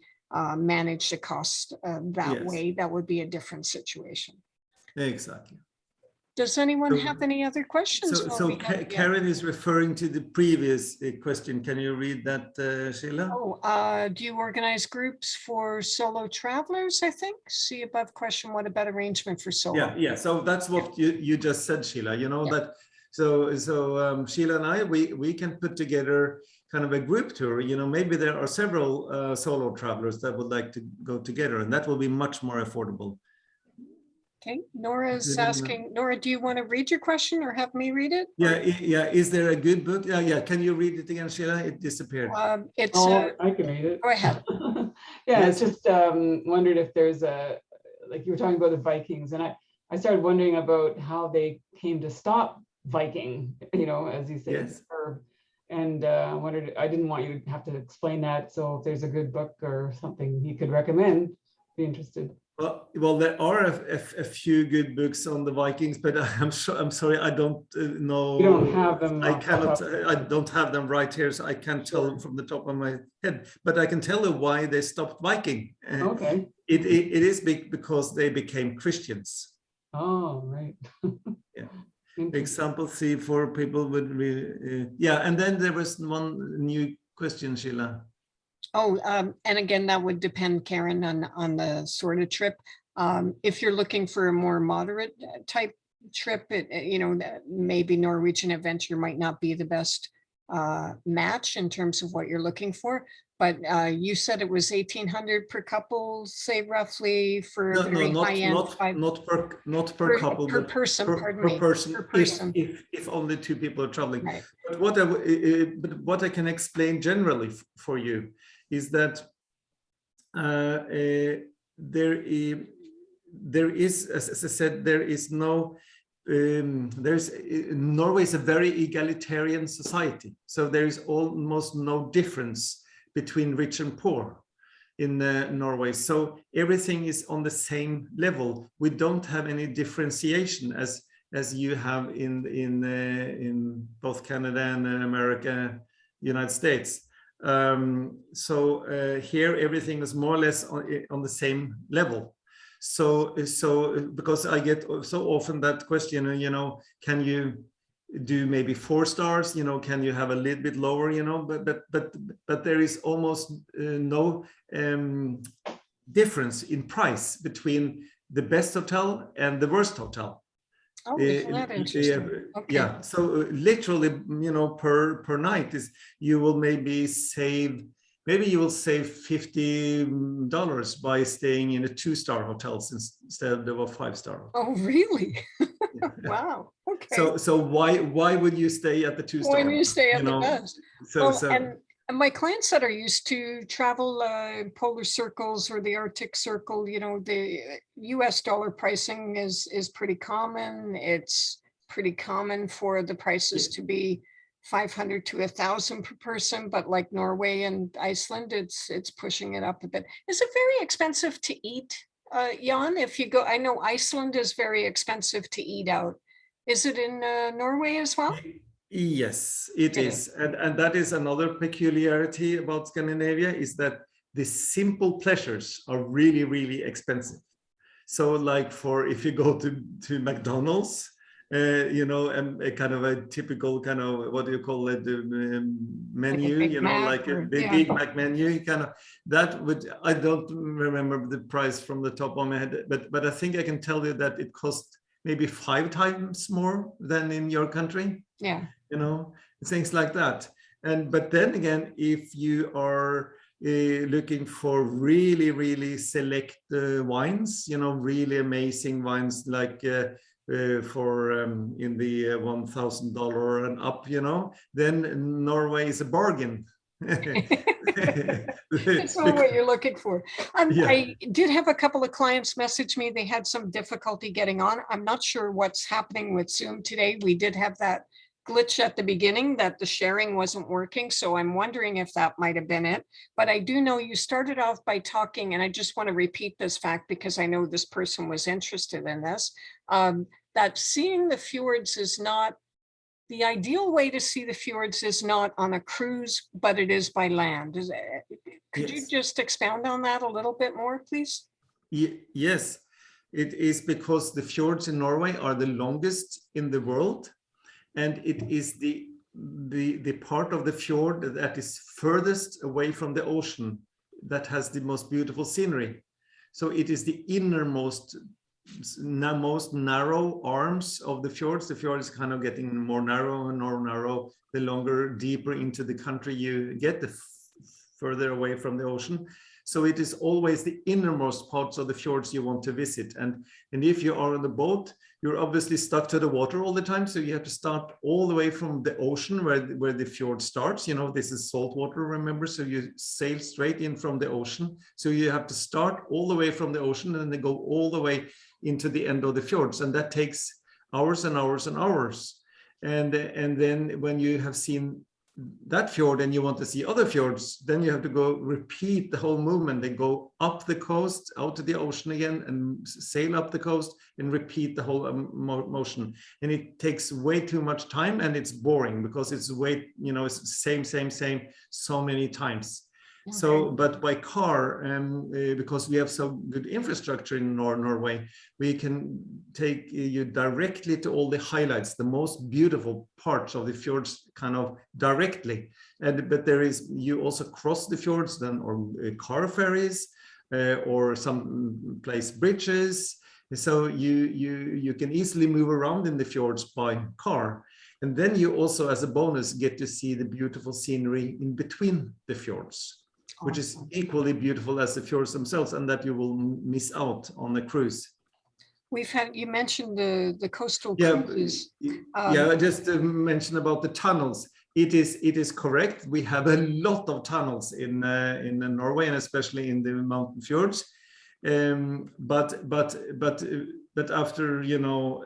manage the cost that way. That would be a different situation. Exactly. Does anyone have any other questions? So Karen is referring to the previous question. Can you read that, Sheila? Do you organize groups for solo travelers, I think? See above question, what about arrangement for solo? Yeah. So that's what you just said, Sheila, that. So Sheila and I, we can put together kind of a group tour. Maybe there are several solo travelers that would like to go together, and that will be much more affordable. Okay, Nora is asking, Nora, do you want to read your question or have me read it? Yeah. Is there a good book? Yeah. Can you read it again, Sheila? It disappeared. I can read it. Go ahead. It's just wondered if there's like you were talking about the Vikings, and I started wondering about how they came to stop Viking, as you say. Yes. And wondered, I didn't want you to have to explain that. So if there's a good book or something you could recommend, be interested. Well, there are a few good books on the Vikings, but I'm sorry, I don't know. You don't have them. I don't have them right here, so I can't tell them from the top of my head. But I can tell you why they stopped Viking. Okay. It is because they became Christians. Oh, right. Yeah. Example C for people with and then there was one new question, Sheila. And again, that would depend, Karen, on the sort of trip. If you're looking for a more moderate type trip, maybe Norwegian Adventure might not be the best match in terms of what you're looking for. But you said it was 1,800 per couple, say roughly for not per couple, per person. Per person. If only two people are traveling. Right. But what I can explain generally for you is that there is, as I said, there is no, Norway is a very egalitarian society. So there is almost no difference between rich and poor in Norway. So everything is on the same level. We don't have any differentiation as you have in both Canada and America, United States. Here everything is more or less on the same level. So because I get so often that question, you know, can you do maybe 4 stars, you know, can you have a little bit lower, you know, but there is almost no difference in price between the best hotel and the worst hotel. Oh, isn't that interesting? Okay. Yeah, so literally, you know, per night is you will maybe you will save $50 by staying in a 2-star hotel instead of a 5-star. Oh, really? Wow. Okay. So why would you stay at the 2-star? When you stay at the know? best. And my clients that are used to travel polar circles or the Arctic Circle, you know, the US dollar pricing is pretty common. It's pretty common for the prices to be 500 to 1,000 per person, but like Norway and Iceland, it's pushing it up a bit. Is it very expensive to eat, Jan? If you go, I know Iceland is very expensive to eat out. Is it in Norway as well? Yes, it is. And that is another peculiarity about Scandinavia, is that the simple pleasures are really, really expensive. So like if you go to McDonald's, you know, a kind of a typical kind of, what do you call it, menu, like you know, like a Big Mac menu, kind of, that would, I don't remember the price from the top of my head, but I think I can tell you that it cost maybe 5 times more than in your country. Yeah. You know, things like that. But then again, if you are looking for really, really select wines, you know, really amazing wines, like for in the $1,000 and up, you know, then Norway is a bargain. That's not what you're looking for. I did have a couple of clients message me. They had some difficulty getting on. I'm not sure what's happening with Zoom today. We did have that glitch at the beginning that the sharing wasn't working. So I'm wondering if that might have been it. But I do know you started off by talking, and I just want to repeat this fact because I know this person was interested in this, that seeing the fjords is not, the ideal way to see the fjords is not on a cruise, but it is by land. Could you just expound on that a little bit more, please? Yes, it is because the fjords in Norway are the longest in the world. And it is the part of the fjord that is furthest away from the ocean that has the most beautiful scenery. So it is the innermost, most narrow arms of the fjords. The fjord is kind of getting more narrow and more narrow. The longer, deeper into the country you get, the further away from the ocean. So it is always the innermost parts of the fjords you want to visit. And if you are on the boat, you're obviously stuck to the water all the time. So you have to start all the way from the ocean where the fjord starts. You know, this is salt water, remember? So you sail straight in from the ocean. So you have to start all the way from the ocean and then go all the way into the end of the fjords. And that takes hours and hours and hours. And then when you have seen that fjord and you want to see other fjords, then you have to go repeat the whole movement. They go up the coast, out to the ocean again, and sail up the coast and repeat the whole motion. And it takes way too much time, and it's boring because it's way, you know, it's same so many times. Okay. So, but by car, because we have so good infrastructure in Norway, we can take you directly to all the highlights, the most beautiful parts of the fjords, kind of directly. But there is, you also cross the fjords then, or car ferries, or some place bridges. So you can easily move around in the fjords by car. And then you also, as a bonus, get to see the beautiful scenery in between the fjords, which is equally beautiful as the fjords themselves, and that you will miss out on the cruise. We've had, you mentioned the coastal cruises. I just mentioned about the tunnels. It is correct. We have a lot of tunnels in Norway, and especially in the mountain fjords. But after, you know,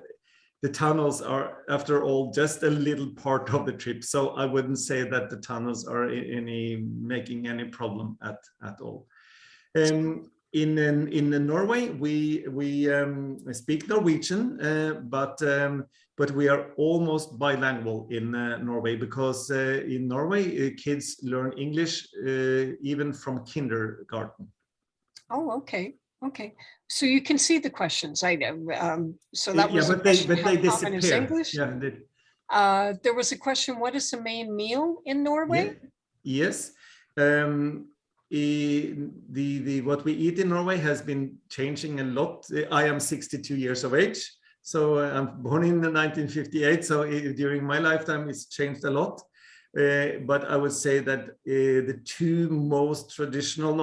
the tunnels are, after all, just a little part of the trip. So I wouldn't say that the tunnels are making any problem at all. In Norway, we speak Norwegian, but we are almost bilingual in Norway, because in Norway kids learn English even from kindergarten. Oh, okay. Okay. So you can see the questions. So that was but they common is disappear. English. Yeah, there was a question, what is the main meal in Norway? Yeah. Yes. What we eat in Norway has been changing a lot. I am 62 years of age, so I'm born in 1958. So during my lifetime, it's changed a lot. But I would say that the three most traditional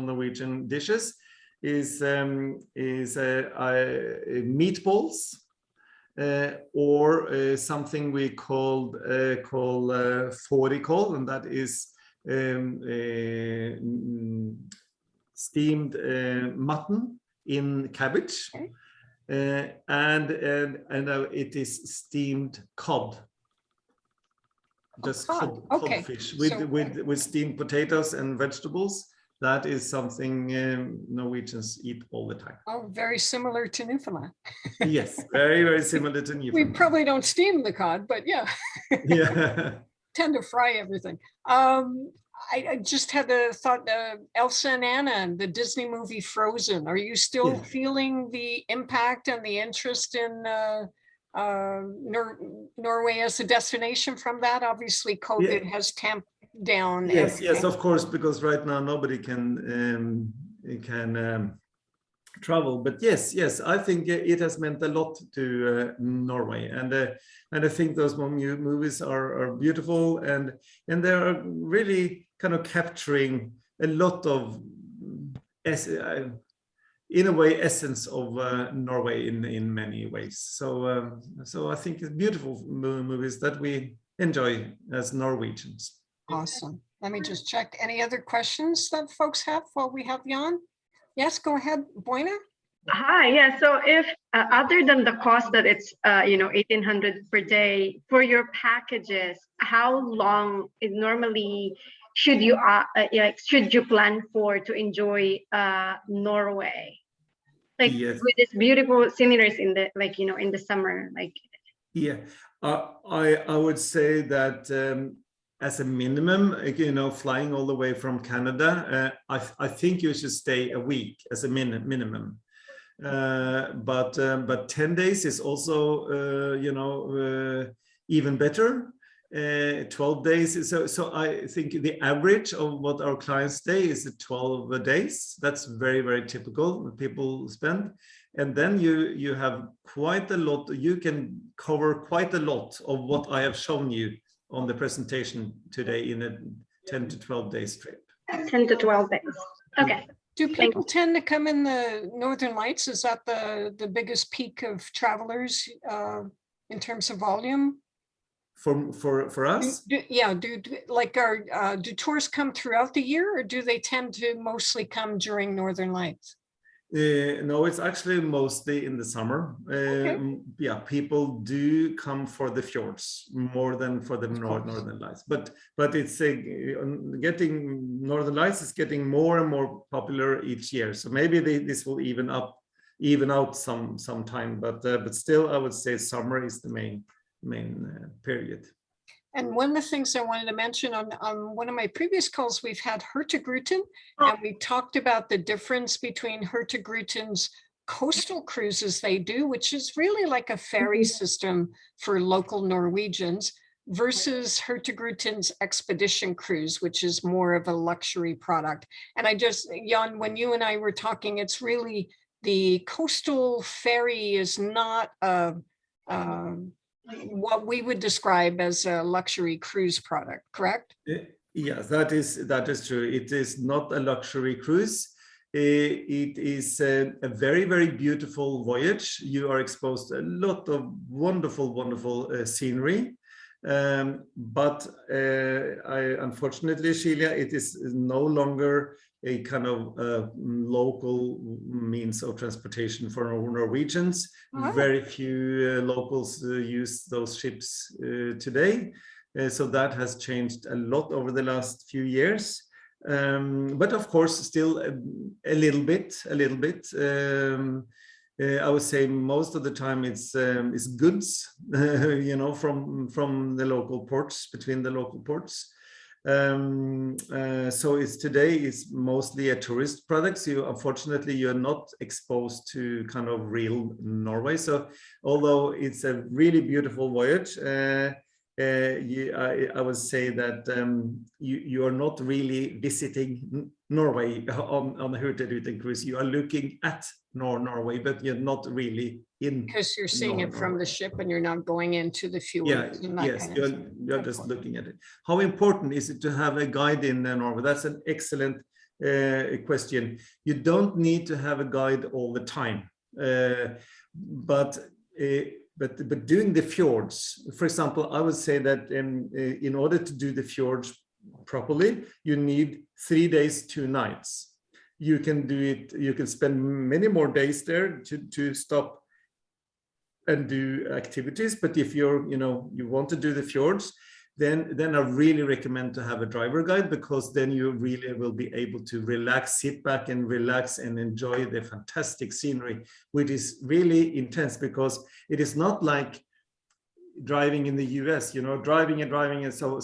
Norwegian dishes is meatballs, or something we call fårikål, and that is steamed mutton in cabbage, and it is steamed cod. Just codfish with steamed potatoes and vegetables. That is something Norwegians eat all the time. Oh, very similar to Newfoundland. Yes, very, very similar to We Newfoundland. probably don't steam the cod, but yeah. Yeah. Tend to fry everything. I just had a thought, Elsa and Anna, the Disney movie Frozen. Are you still feeling the impact and the interest in Norway as a destination from that? Obviously, COVID has tamped down. Yes, yes, of course, because right now nobody can travel. But yes, I think it has meant a lot to Norway, and I think those movies are beautiful, and they are really kind of capturing a lot of, in a way, essence of Norway in many ways. So I think it's beautiful movies that we enjoy as Norwegians. Awesome. Let me just check. Any other questions that folks have while we have you on? Yes, go ahead, Boina. Hi, yeah. So if other than the cost that it's 1,800 per day for your packages, how long is normally should you plan for to enjoy Norway? Like with this beautiful sceneries in the in the summer, like. Yeah, I would say that as a minimum, flying all the way from Canada, I think you should stay a week as a minimum. But 10 days is also even better. 12 days. So I think the average of what our clients stay is 12 days. That's very, very typical people spend. And then you have quite a lot. You can cover quite a lot of what I have shown you on the presentation today in a 10 to 12 days trip. 10 to 12 days. Okay. Do people tend to come in the Northern Lights? Is that the biggest peak of travelers in terms of volume? For us? Do tours come throughout the year, or do they tend to mostly come during Northern Lights? No, it's actually mostly in the summer. Yeah, people do come for the fjords more than for the Northern Lights. But it's getting Northern Lights is getting more and more popular each year. So maybe this will even out some time. But still, I would say summer is the main period. And one of the things I wanted to mention on one of my previous calls, we've had Hurtigruten, and we talked about the difference between Hurtigruten's coastal cruises they do, which is really like a ferry system for local Norwegians, versus Hurtigruten's expedition cruise, which is more of a luxury product. And Jan, when you and I were talking, it's really the coastal ferry is not what we would describe as a luxury cruise product, correct? Yes, that is true. It is not a luxury cruise. It is a very, very beautiful voyage. You are exposed to a lot of wonderful scenery. But unfortunately, Sheila, it is no longer a kind of local means of transportation for Norwegians. Oh. Very few locals use those ships today. So that has changed a lot over the last few years. But of course, still a little bit. I would say most of the time it's goods, you know, from the local ports, between the local ports. So today is mostly a tourist product. So unfortunately, you're not exposed to kind of real Norway. So although it's a really beautiful voyage, I would say that you are not really visiting Norway on a Hurtigruten cruise. You are looking at Norway, but you're not really in. Because you're seeing it from the ship and you're not going into the fjords. Yeah, and that yes, kind of thing. you're just looking at it. How important is it to have a guide in Norway? That's an excellent question. You don't need to have a guide all the time, but doing the fjords, for example, I would say that in order to do the fjords properly, you need 3 days, 2 nights. You can do it, you can spend many more days there to stop and do activities. But if you're, you know, you want to do the fjords, then I really recommend to have a driver guide, because then you really will be able to relax, sit back and relax and enjoy the fantastic scenery, which is really intense, because it is not like driving in the US, you know, driving and so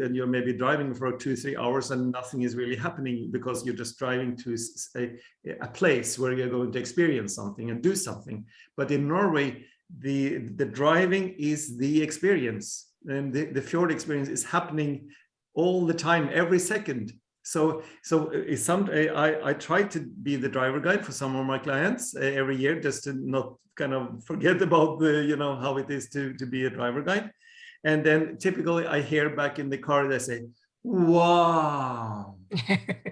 and you're maybe driving for 2-3 hours and nothing is really happening, because you're just driving to a place where you're going to experience something and do something. But in Norway, the driving is the experience, and the fjord experience is happening all the time, every second. So I try to be the driver guide for some of my clients every year, just to not kind of forget about the, you know, how it is to be a driver guide. And then typically I hear back in the car, they say, wow.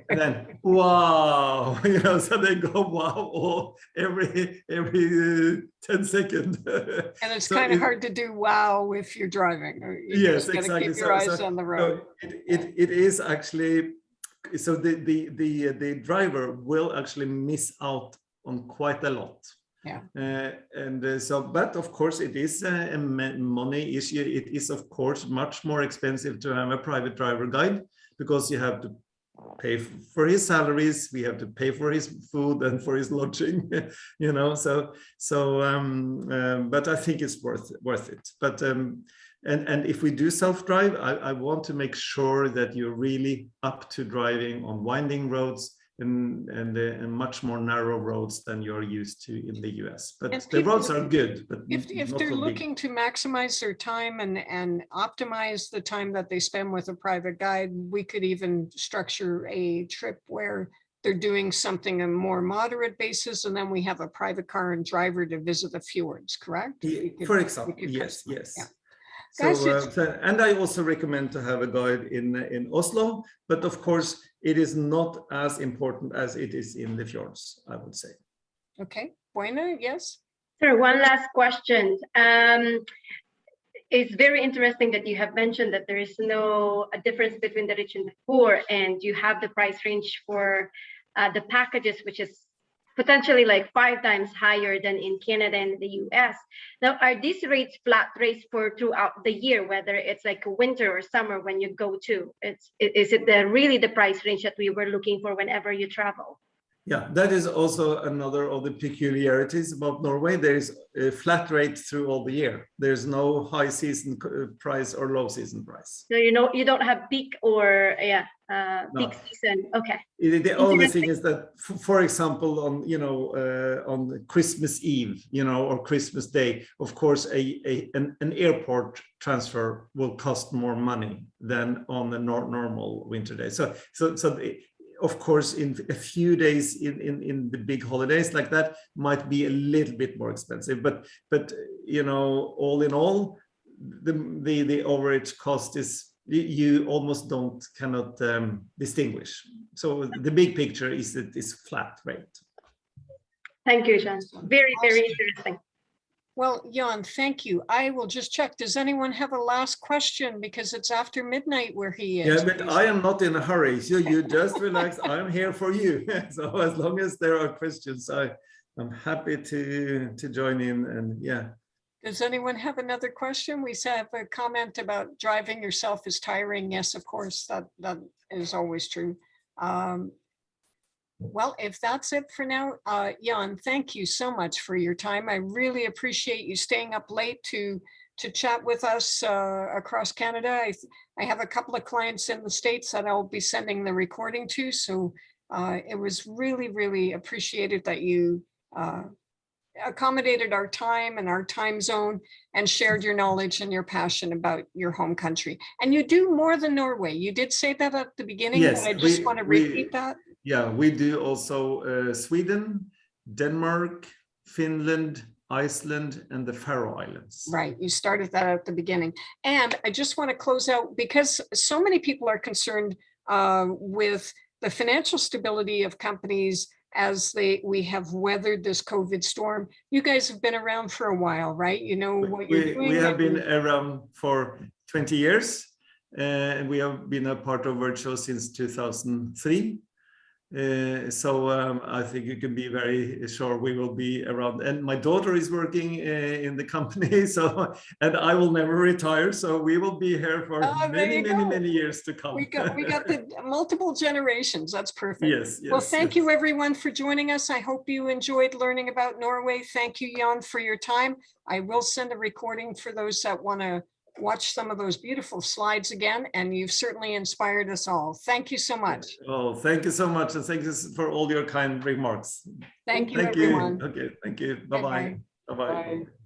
And then, wow, you know, so they go, wow, every 10 seconds. And it's So kind of hard to do wow if you're driving. You yes, just gotta exactly. keep your eyes on the road. So it is actually, so the driver will actually miss out on quite a lot. Yeah. But of course it is a money issue. It is of course much more expensive to have a private driver guide, because you have to pay for his salaries, we have to pay for his food and for his lodging, you know. But I think it's worth it. But and if we do self-drive, I want to make sure that you're really up to driving on winding roads and much more narrow roads than you're used to in the US. But the roads are good. But If not they're so big. looking to maximize their time and optimize the time that they spend with a private guide, we could even structure a trip where they're doing something on a more moderate basis, and then we have a private car and driver to visit the fjords, correct? For example, yes. Yeah. So, Guys, and I also recommend to have a guide in Oslo, but of course it is not as important as it is in the fjords, I would say. Okay, Buena, yes? Sir, one last question. It's very interesting that you have mentioned that there is no difference between the rich and the poor, and you have the price range for the packages, which is potentially like 5 times higher than in Canada and the US. Now, are these rates flat rates for throughout the year, whether it's like winter or summer when you go to? Is it really the price range that we were looking for whenever you travel? Yeah, that is also another of the peculiarities about Norway. There is a flat rate through all the year. There's no high season price or low season price. So, you know, you don't have peak or peak season. Okay. The only thing is that, for example, on, you know, on Christmas Eve, you know, or Christmas Day, of course, an airport transfer will cost more money than on a normal winter day. So of course, in a few days in the big holidays like that might be a little bit more expensive, but you know, all in all, the overage cost is, you almost cannot distinguish. So the big picture is that it's flat rate. Thank you, Jean. Very, very interesting. Well, Jan, thank you. I will just check. Does anyone have a last question? Because it's after midnight where he is. Yeah, but I am not in a hurry. So you just relax. I'm here for you. So as long as there are questions, I'm happy to join in. And yeah. Does anyone have another question? We have a comment about driving yourself is tiring. Yes, of course, that is always true. Well, if that's it for now, Jan, thank you so much for your time. I really appreciate you staying up late to chat with us across Canada. I have a couple of clients in the States that I'll be sending the recording to. So it was really, really appreciated that you accommodated our time and our time zone and shared your knowledge and your passion about your home country. And you do more than Norway. You did say that at the beginning, Yes, but I just want to repeat that. Yeah, we do also Sweden, Denmark, Finland, Iceland, and the Faroe Islands. Right, you started that at the beginning. And I just want to close out because so many people are concerned with the financial stability of companies as we have weathered this COVID storm. You guys have been around for a while, right? You know what you're doing. We have been around for 20 years, and we have been a part of Virtual since 2003. So I think you can be very sure we will be around. And my daughter is working in the company, so and I will never retire. So we will be here for many years to come. We got the multiple generations. That's perfect. Yes. Well, thank you everyone for joining us. I hope you enjoyed learning about Norway. Thank you, Jan, for your time. I will send a recording for those that want to watch some of those beautiful slides again, and you've certainly inspired us all. Thank you so much. Oh, thank you so much, and thank you for all your kind remarks. Thank you, everyone. Okay, thank you. Bye-bye. Bye-bye. Bye.